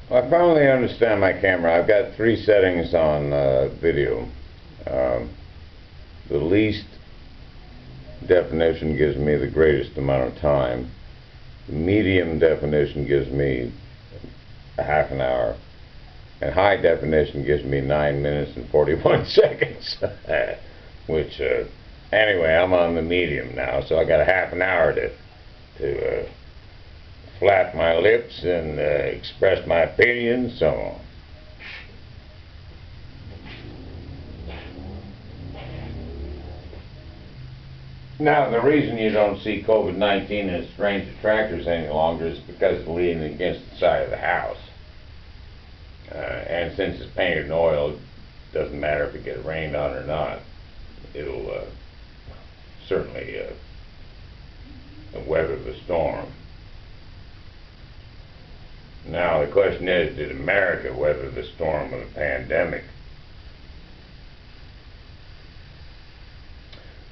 Well, I finally understand my camera. I've got three settings on video. Um, the least definition gives me the greatest amount of time. The medium definition gives me a half an hour. And high definition gives me 9 minutes and 41 seconds. Which, anyway, I'm on the medium now, so I got a half an hour to flap my lips and express my opinion, so on. Now, the reason you don't see COVID-19 in strange attractors any longer is because it's leaning against the side of the house. And since it's painted in oil, it doesn't matter if it gets rained on or not. It'll certainly weather the storm. Now, the question is, did America weather the storm of the pandemic?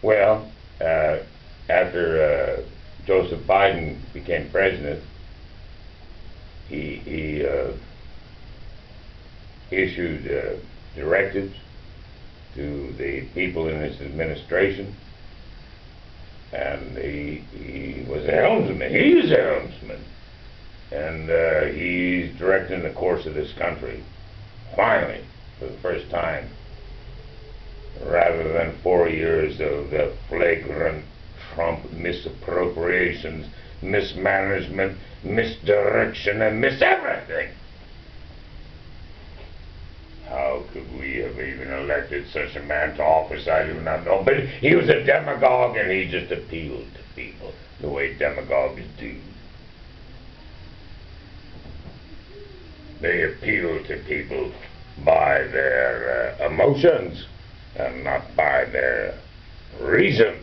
Well, after Joseph Biden became president, he issued directives to the people in his administration, and he was a helmsman. He's a helmsman. And he's directing the course of this country, finally, for the first time, rather than 4 years of the flagrant Trump misappropriations, mismanagement, misdirection, and everything. How could we have even elected such a man to office? I do not know. But he was a demagogue, and he just appealed to people the way demagogues do. They appeal to people by their emotions and not by their reason.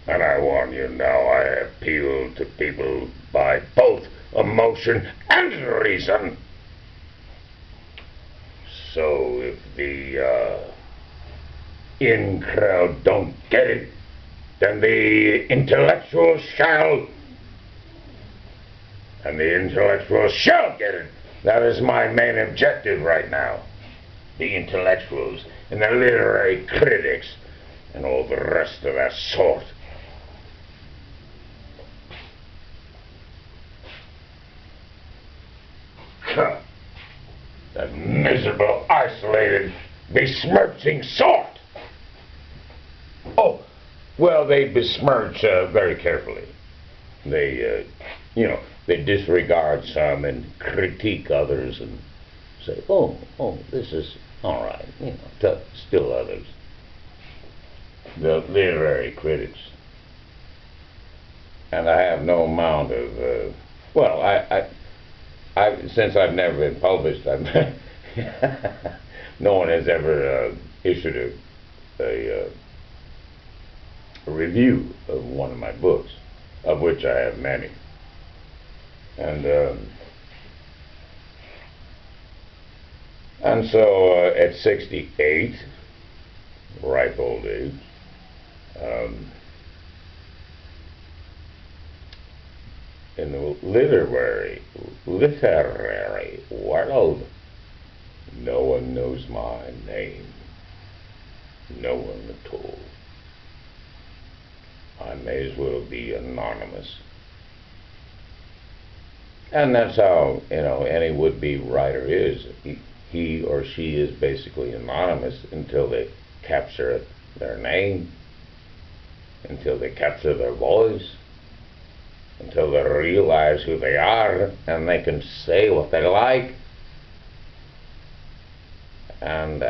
And I warn you now, I appeal to people by both emotion and reason. So if the in crowd don't get it, then the intellectuals shall. And the intellectuals shall get it. That is my main objective right now. The intellectuals and the literary critics and all the rest of that sort. That miserable, isolated, besmirching sort. Oh, well, they besmirch very carefully. They, they disregard some and critique others and say, oh, this is all right, still others. The literary critics. And I have no amount of, since I've never been published, no one has ever issued a review of one of my books, of which I have many. And so at 68, ripe old age, in the literary world, no one knows my name. No one at all. I may as well be anonymous. And that's how, any would-be writer is. He or she is basically anonymous until they capture their name, until they capture their voice, until they realize who they are, and they can say what they like, and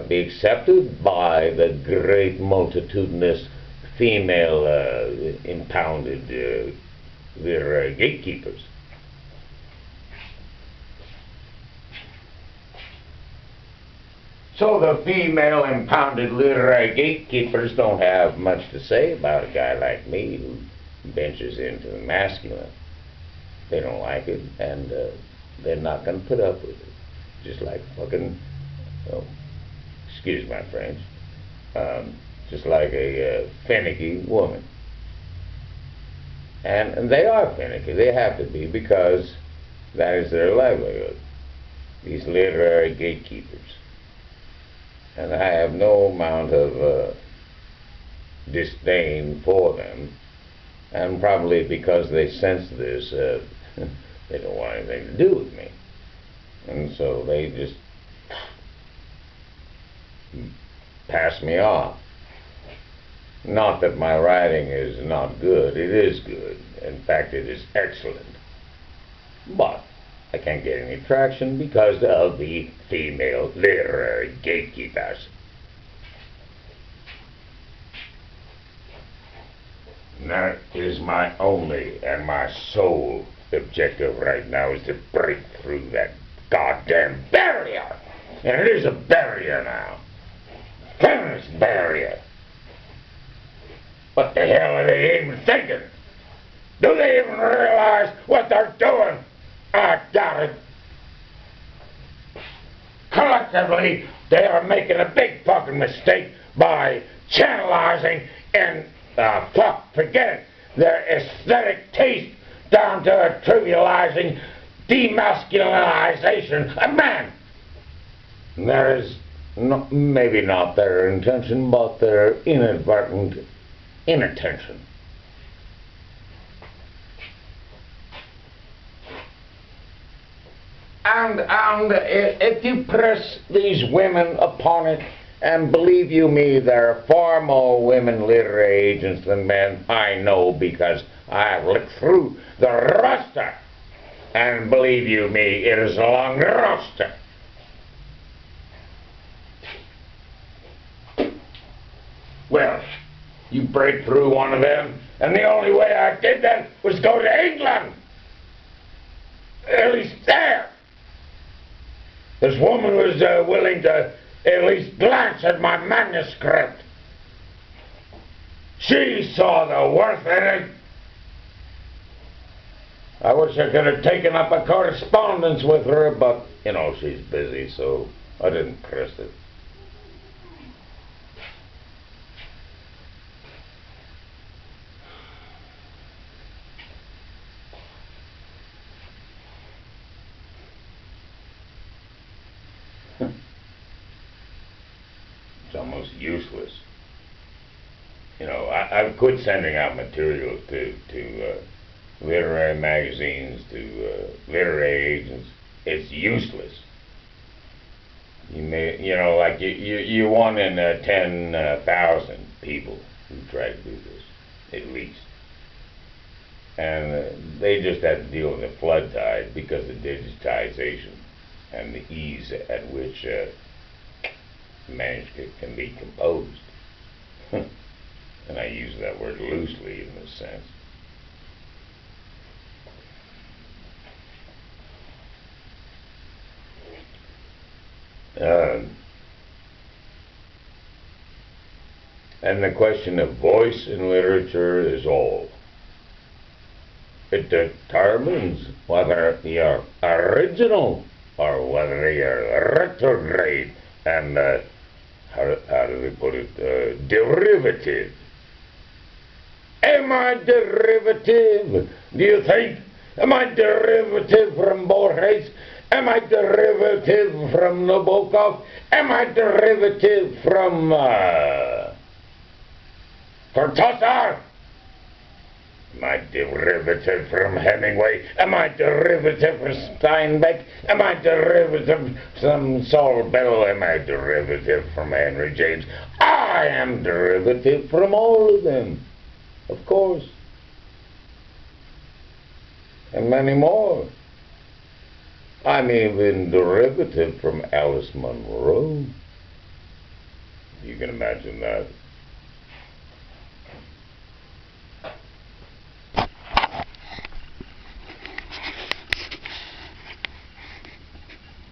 be accepted by the great multitudinous female impounded literary gatekeepers. So the female impounded literary gatekeepers don't have much to say about a guy like me who ventures into the masculine. They don't like it, and they're not going to put up with it. Just like fucking, excuse my French, just like a finicky woman. And they are finicky. They have to be, because that is their livelihood. These literary gatekeepers. And I have no amount of disdain for them. And probably because they sense this, they don't want anything to do with me. And so they just pass me off. Not that my writing is not good. It is good. In fact, it is excellent. But I can't get any traction because of the female literary gatekeepers. That is my only and my sole objective right now, is to break through that goddamn barrier. And it is a barrier now. Feminist barrier. What the hell are they even thinking? Do they even realize what they're doing? I doubt it. Collectively, they are making a big fucking mistake by channelizing and, forget it, their aesthetic taste down to trivializing, demasculinization of man. And that is maybe not their intention, but their inadvertent inattention. And if you press these women upon it, and believe you me, there are far more women literary agents than men. I know, because I have looked through the roster. And believe you me, it is a long roster. Well, you break through one of them, and the only way I did that was go to England. At least there. This woman was willing to at least glance at my manuscript. She saw the worth in it. I wish I could have taken up a correspondence with her, but, you know, she's busy, so I didn't press it. It's almost useless. You know, I've quit sending out material to literary magazines, to literary agents. It's useless. You know, like you one in 10,000 people who try to do this, at least. And they just have to deal with the flood tide because of digitization and the ease at which manuscript can be composed. And I use that word loosely in this sense. And the question of voice in literature is all. It determines whether you're original or whether you're retrograde and, how do they put it, derivative. Am I derivative? Do you think? Am I derivative from Borges? Am I derivative from Nabokov? Am I derivative from Cortázar? Am I derivative from Hemingway? Am I derivative from Steinbeck? Am I derivative from Saul Bell? Am I derivative from Henry James? I am derivative from all of them, of course. And many more. I'm even derivative from Alice Munro. You can imagine that.